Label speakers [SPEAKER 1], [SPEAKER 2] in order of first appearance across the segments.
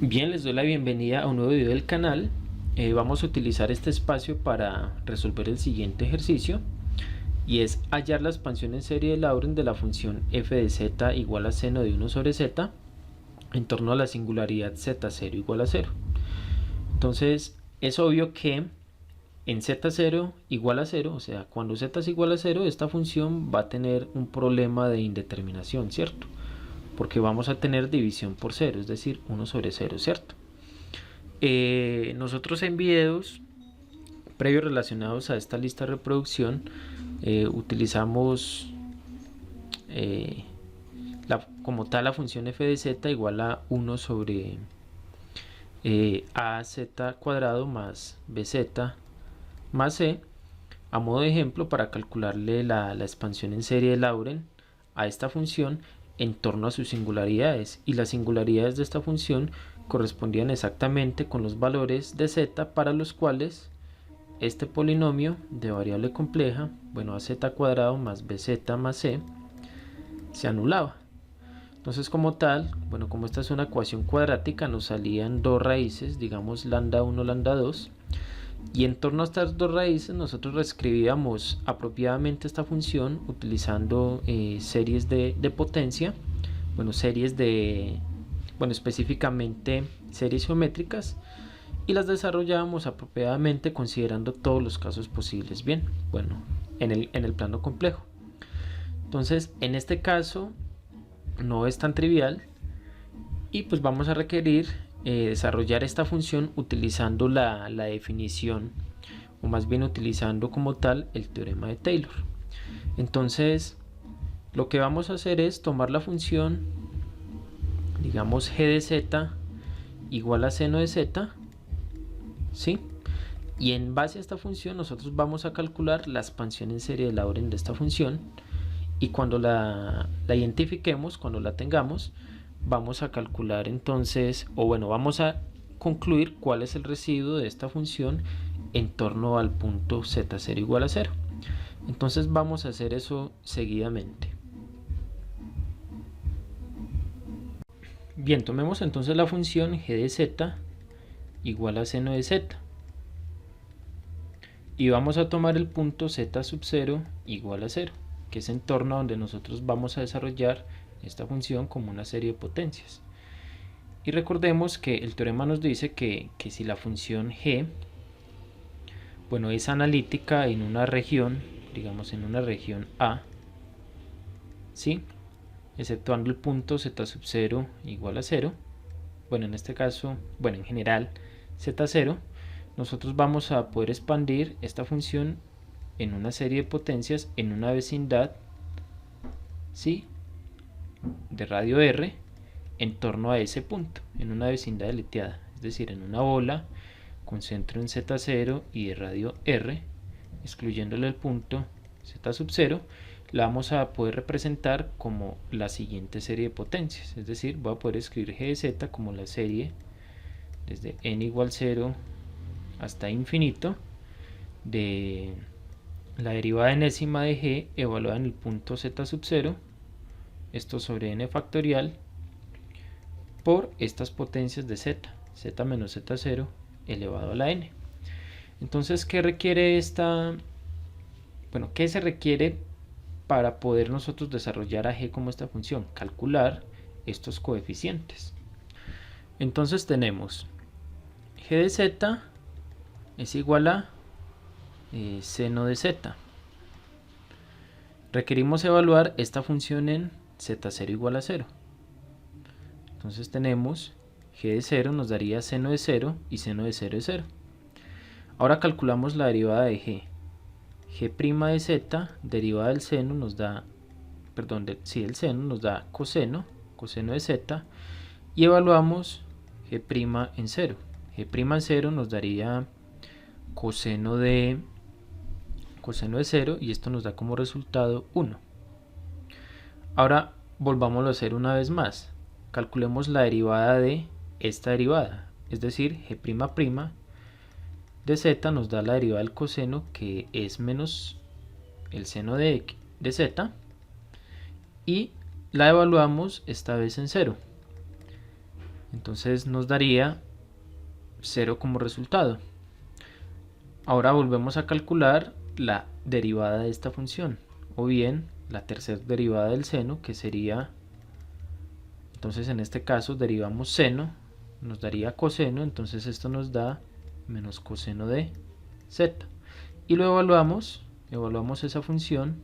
[SPEAKER 1] Bien, les doy la bienvenida a un nuevo video del canal. Vamos a utilizar este espacio para resolver el siguiente ejercicio, y es hallar la expansión en serie de Laurent de la función f de z igual a seno de 1 sobre z en torno a la singularidad z0 igual a 0. Entonces es obvio que en z0 igual a 0, o sea, cuando z es igual a 0, esta función va a tener un problema de indeterminación, ¿cierto? Porque vamos a tener división por 0, es decir, 1 sobre 0, ¿cierto? Nosotros en videos previos relacionados a esta lista de reproducción utilizamos como tal la función f de z igual a 1 sobre az cuadrado más bz más c, a modo de ejemplo para calcularle la expansión en serie de Laurent a esta función en torno a sus singularidades, y las singularidades de esta función correspondían exactamente con los valores de z para los cuales este polinomio de variable compleja, bueno, az cuadrado más bz más c, se anulaba. Entonces, como tal, bueno, como esta es una ecuación cuadrática, nos salían dos raíces, digamos lambda 1, lambda 2, y en torno a estas dos raíces nosotros reescribíamos apropiadamente esta función utilizando series de potencia, bueno, específicamente series geométricas, y las desarrollábamos apropiadamente considerando todos los casos posibles, bien, bueno, en el plano complejo. Entonces, en este caso no es tan trivial, y pues vamos a requerir desarrollar esta función utilizando la definición, o más bien utilizando como tal el teorema de Taylor. Entonces lo que vamos a hacer es tomar la función, digamos, g de z igual a seno de z, ¿sí? Y en base a esta función nosotros vamos a calcular la expansión en serie de Laurent de esta función, y cuando la identifiquemos, cuando la tengamos, vamos a calcular entonces, o bueno, vamos a concluir cuál es el residuo de esta función en torno al punto z0 igual a 0. Entonces vamos a hacer eso seguidamente. Bien, tomemos entonces la función g de z igual a seno de z, y vamos a tomar el punto z sub 0 igual a 0, que es en torno a donde nosotros vamos a desarrollar esta función como una serie de potencias. Y recordemos que el teorema nos dice que si la función g, bueno, es analítica en una región, digamos en una región A, ¿sí?, exceptuando el punto z sub 0 igual a 0, bueno, en este caso, bueno, en general z0, nosotros vamos a poder expandir esta función en una serie de potencias en una vecindad, ¿sí?, de radio r en torno a ese punto, en una vecindad deleteada, es decir, en una bola con centro en z0 y de radio r, excluyéndole el punto z sub 0, la vamos a poder representar como la siguiente serie de potencias, es decir, voy a poder escribir g de z como la serie desde n igual 0 hasta infinito de la derivada enésima de g evaluada en el punto z sub 0, esto sobre n factorial, por estas potencias de z menos z0 elevado a la n. Entonces, ¿qué requiere qué se requiere para poder nosotros desarrollar a g como esta función? Calcular estos coeficientes. Entonces tenemos g de z es igual a seno de z. Requerimos evaluar esta función en z0 igual a 0. Entonces tenemos g de 0 nos daría seno de 0 y seno de 0 es 0. Ahora calculamos la derivada de g. G' de z derivada del seno nos da, del seno nos da coseno de z, y evaluamos g' en 0. G' en 0 nos daría coseno de 0, y esto nos da como resultado 1. Ahora volvámoslo a hacer una vez más. Calculemos la derivada de esta derivada, es decir, g' de z nos da la derivada del coseno, que es menos el seno de z, y la evaluamos esta vez en 0. Entonces nos daría 0 como resultado. Ahora volvemos a calcular la derivada de esta función, o bien la tercera derivada del seno, que sería, entonces en este caso derivamos seno, nos daría coseno, entonces esto nos da menos coseno de z. Y lo evaluamos esa función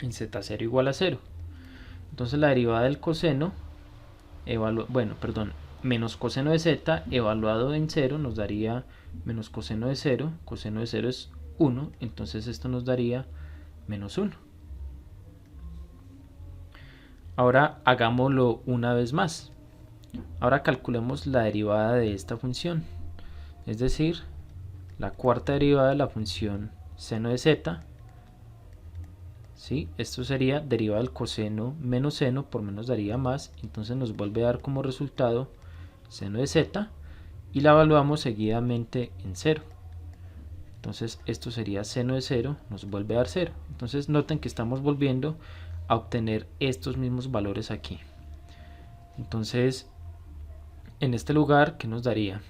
[SPEAKER 1] en z0 igual a 0. Entonces la derivada del coseno, menos coseno de z evaluado en 0 nos daría menos coseno de 0, coseno de 0 es 1, entonces esto nos daría menos 1. Ahora hagámoslo una vez más. Ahora calculemos la derivada de esta función, es decir, la cuarta derivada de la función seno de z. ¿Sí? Esto sería derivada del coseno menos seno por menos daría más, entonces nos vuelve a dar como resultado seno de z y la evaluamos seguidamente en 0. Entonces esto sería seno de 0, nos vuelve a dar 0. Entonces noten que estamos volviendo a obtener estos mismos valores aquí. Entonces en este lugar, ¿qué nos daría?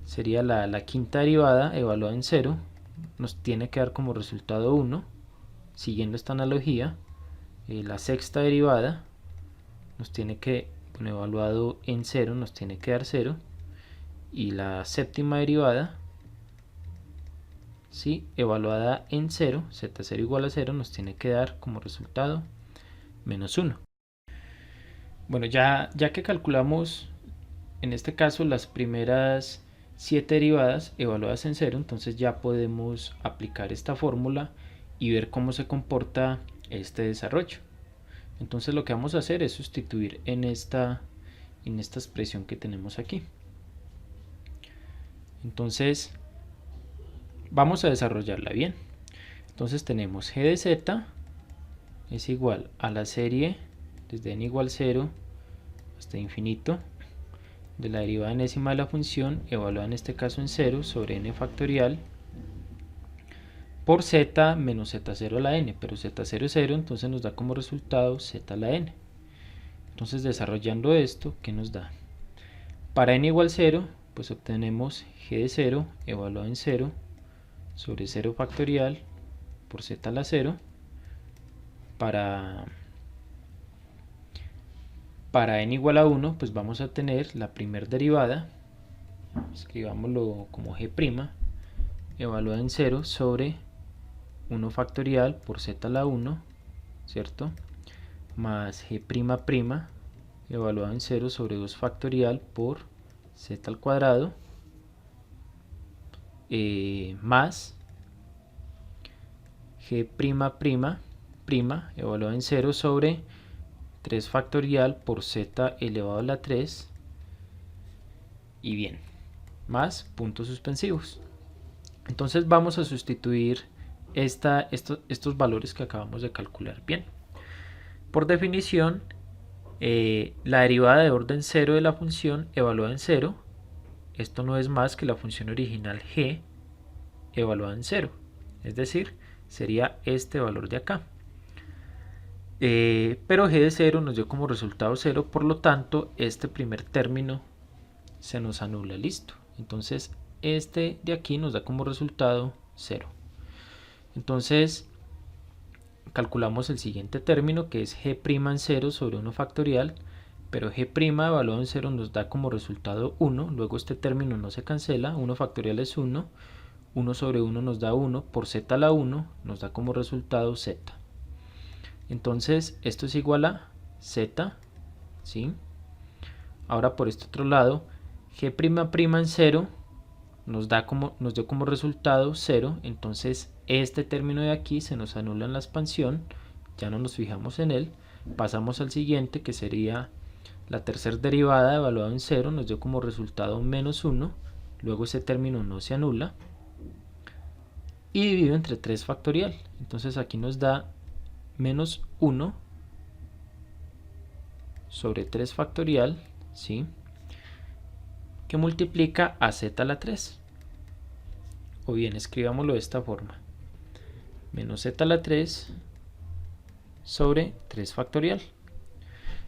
[SPEAKER 1] Sería la quinta derivada evaluada en 0, nos tiene que dar como resultado 1. Siguiendo esta analogía, la sexta derivada nos tiene que, evaluado en 0, nos tiene que dar 0. Y la séptima derivada, ¿sí? Evaluada en 0, z0 igual a 0, nos tiene que dar como resultado menos 1. Bueno, ya que calculamos en este caso las primeras 7 derivadas evaluadas en 0, entonces ya podemos aplicar esta fórmula y ver cómo se comporta este desarrollo. Entonces lo que vamos a hacer es sustituir en esta expresión que tenemos aquí. Entonces vamos a desarrollarla bien. Entonces tenemos g de z es igual a la serie desde n igual 0 hasta infinito de la derivada enésima de la función evaluada en este caso en 0 sobre n factorial por z menos z0 a la n, pero z0 es 0, entonces nos da como resultado z a la n. Entonces desarrollando esto, ¿qué nos da? Para n igual 0, pues obtenemos g de 0 evaluado en 0 sobre 0 factorial por z a la 0. Para n igual a 1, pues vamos a tener la primera derivada, escribámoslo como g' evaluada en 0 sobre 1 factorial por z a la 1, ¿cierto? Más g' evaluado en 0 sobre 2 factorial por z al cuadrado, más g' evaluado en 0 sobre 3 factorial por z elevado a la 3, y bien, más puntos suspensivos. Entonces vamos a sustituir estos valores que acabamos de calcular. Bien, por definición, la derivada de orden 0 de la función evaluada en 0, esto no es más que la función original g evaluada en 0, es decir, sería este valor de acá. Pero g de 0 nos dio como resultado 0, por lo tanto este primer término se nos anula, listo. Entonces este de aquí nos da como resultado 0. Entonces calculamos el siguiente término, que es g' en 0 sobre 1 factorial, pero g' evaluado en 0 nos da como resultado 1, luego este término no se cancela, 1 factorial es 1, 1 sobre 1 nos da 1, por z a la 1 nos da como resultado z. Entonces esto es igual a z, ¿sí? Ahora por este otro lado, g' en 0 nos dio como resultado 0, entonces este término de aquí se nos anula en la expansión, ya no nos fijamos en él, pasamos al siguiente que sería la tercera derivada evaluada en 0, nos dio como resultado menos 1, luego ese término no se anula y dividido entre 3 factorial, entonces aquí nos da menos 1 sobre 3 factorial, ¿sí? Que multiplica a z a la 3. O bien, escribámoslo de esta forma. Menos z a la 3 sobre 3 factorial.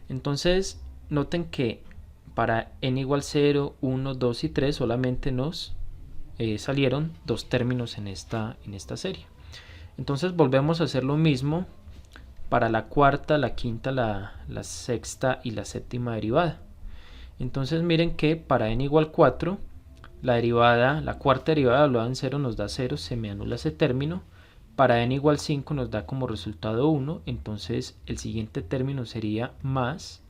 [SPEAKER 1] Entonces, noten que para n igual 0, 1, 2 y 3 solamente nos salieron dos términos en esta serie. Entonces volvemos a hacer lo mismo para la cuarta, la quinta, la sexta y la séptima derivada. Entonces miren que para n igual 4, la cuarta derivada evaluada en 0 nos da 0, se me anula ese término. Para n igual 5 nos da como resultado 1, entonces el siguiente término sería más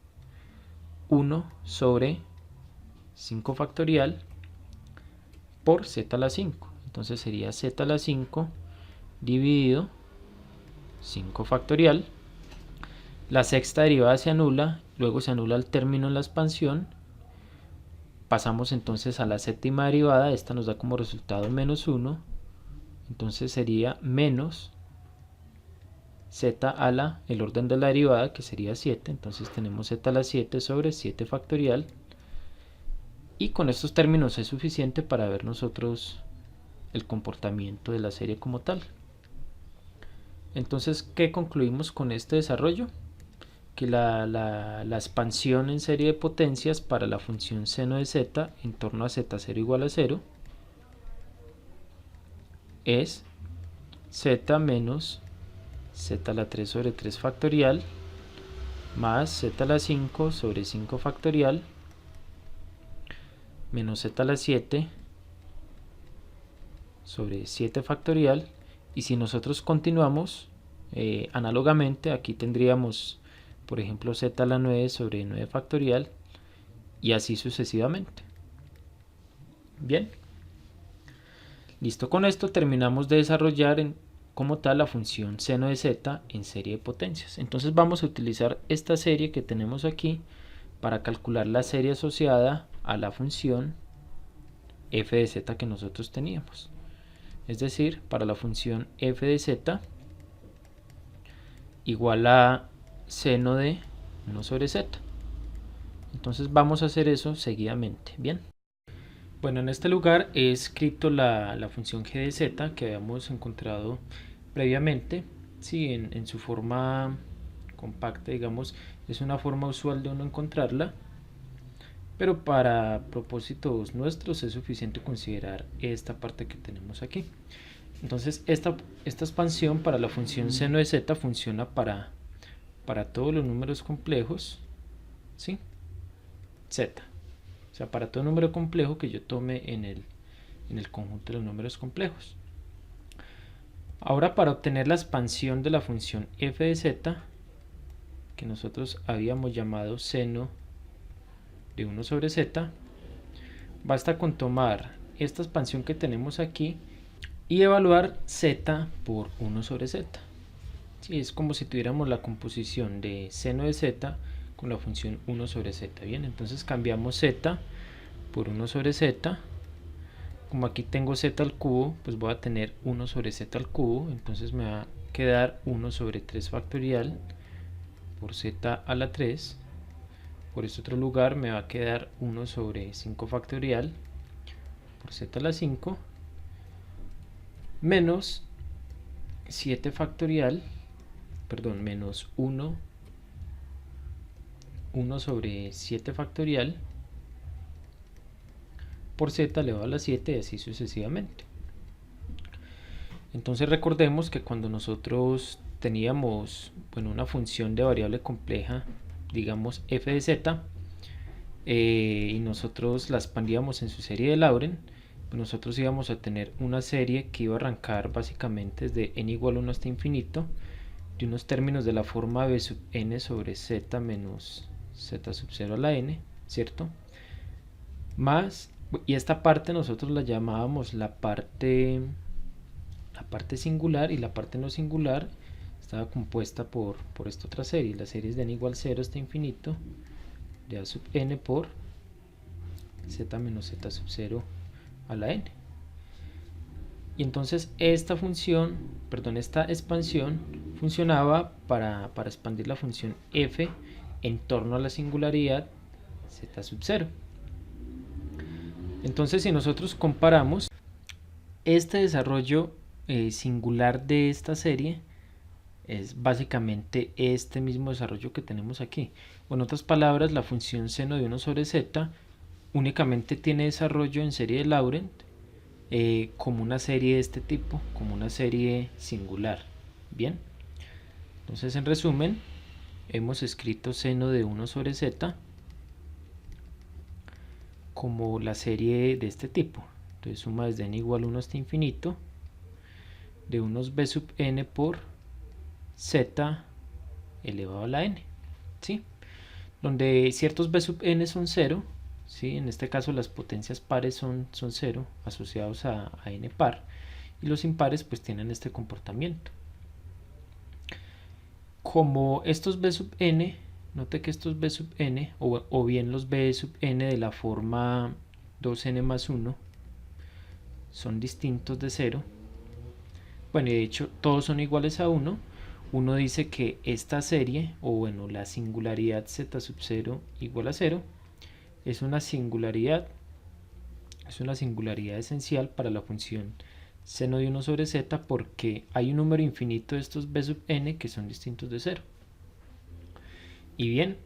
[SPEAKER 1] 1 sobre 5 factorial por z a la 5. Entonces sería z a la 5 dividido 5 factorial. La sexta derivada se anula, luego se anula el término en la expansión. Pasamos entonces a la séptima derivada, esta nos da como resultado menos 1. Entonces sería menos z a la, el orden de la derivada, que sería 7. Entonces tenemos z a la 7 sobre 7 factorial. Y con estos términos es suficiente para ver nosotros el comportamiento de la serie como tal. Entonces, ¿qué concluimos con este desarrollo? Que la expansión en serie de potencias para la función seno de z en torno a z0 igual a 0 es z menos z a la 3 sobre 3 factorial más z a la 5 sobre 5 factorial menos z a la 7 sobre 7 factorial. Y si nosotros continuamos análogamente, aquí tendríamos por ejemplo z a la 9 sobre 9 factorial y así sucesivamente. Bien, listo, con esto terminamos de desarrollar como tal la función seno de z en serie de potencias. Entonces vamos a utilizar esta serie que tenemos aquí para calcular la serie asociada a la función f de z que nosotros teníamos. Es decir, para la función f de z igual a seno de 1 sobre z. Entonces vamos a hacer eso seguidamente. Bien. Bueno, en este lugar he escrito la función g de z que habíamos encontrado previamente. Sí, en su forma compacta, digamos, es una forma usual de uno encontrarla, pero para propósitos nuestros es suficiente considerar esta parte que tenemos aquí. Entonces esta expansión para la función seno de z funciona para todos los números complejos, ¿sí? Z, o sea, para todo número complejo que yo tome en el conjunto de los números complejos. Ahora, para obtener la expansión de la función f de z, que nosotros habíamos llamado seno de 1 sobre z, basta con tomar esta expansión que tenemos aquí y evaluar z por 1 sobre z. Sí, es como si tuviéramos la composición de seno de z con la función 1 sobre z. Bien, entonces cambiamos z por 1 sobre z. Como aquí tengo z al cubo, pues voy a tener 1 sobre z al cubo. Entonces me va a quedar 1 sobre 3 factorial por z a la 3. Por este otro lugar me va a quedar 1 sobre 5 factorial por z a la 5 menos 7 factorial, perdón, menos 1 sobre 7 factorial por z elevado a la 7 y así sucesivamente. Entonces recordemos que cuando nosotros teníamos una función de variable compleja, digamos f de z, y nosotros la expandíamos en su serie de Laurent, pues nosotros íbamos a tener una serie que iba a arrancar básicamente desde n igual 1 hasta infinito, de unos términos de la forma b sub n sobre z menos z sub 0 a la n, ¿cierto? Más, y esta parte nosotros la llamábamos la parte singular, y la parte no singular estaba compuesta por esta otra serie. La serie es de n igual 0 hasta infinito, de a sub n por z menos z sub 0 a la n. Y entonces esta expansión funcionaba para expandir la función f en torno a la singularidad z sub 0. Entonces, si nosotros comparamos este desarrollo singular de esta serie Es básicamente este mismo desarrollo que tenemos aquí. O en otras palabras, la función seno de 1 sobre z únicamente tiene desarrollo en serie de Laurent como una serie de este tipo, como una serie singular. Bien, entonces en resumen, hemos escrito seno de 1 sobre z como la serie de este tipo. Entonces suma desde n igual 1 hasta infinito de unos b sub n por z elevado a la n, ¿sí? Donde ciertos b sub n son 0, ¿sí? En este caso las potencias pares son 0 asociados a n par, y los impares pues tienen este comportamiento. Como estos b sub n, note que estos b sub n, o bien los b sub n de la forma 2n más 1, son distintos de 0, bueno, y de hecho todos son iguales a 1, uno dice que esta serie, o bueno, la singularidad z sub 0 igual a 0, es una singularidad esencial para la función seno de 1 sobre z, porque hay un número infinito de estos b sub n que son distintos de 0. Y bien,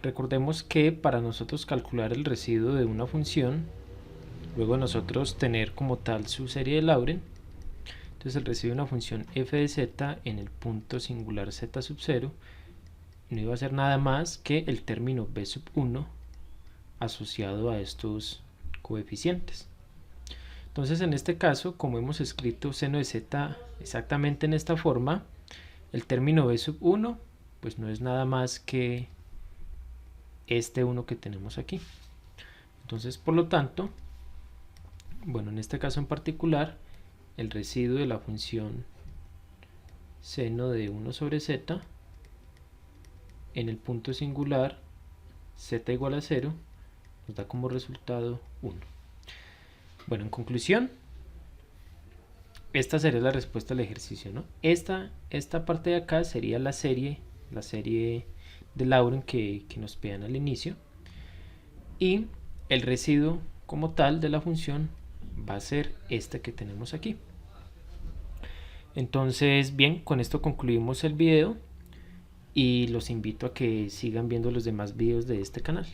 [SPEAKER 1] recordemos que para nosotros calcular el residuo de una función, luego nosotros tener como tal su serie de Laurent, entonces el residuo de una función f de z en el punto singular z sub 0 no iba a ser nada más que el término b sub 1 asociado a estos coeficientes. Entonces en este caso, como hemos escrito seno de z exactamente en esta forma, el término b sub 1 pues no es nada más que este 1 que tenemos aquí. Entonces por lo tanto, bueno, en este caso en particular, el residuo de la función seno de 1 sobre z en el punto singular z igual a 0 nos da como resultado 1. Bueno, en conclusión, esta sería la respuesta al ejercicio, ¿no? Esta parte de acá sería la serie de Laurent que nos piden al inicio, y el residuo como tal de la función va a ser este que tenemos aquí. Entonces, bien, con esto concluimos el video y los invito a que sigan viendo los demás videos de este canal.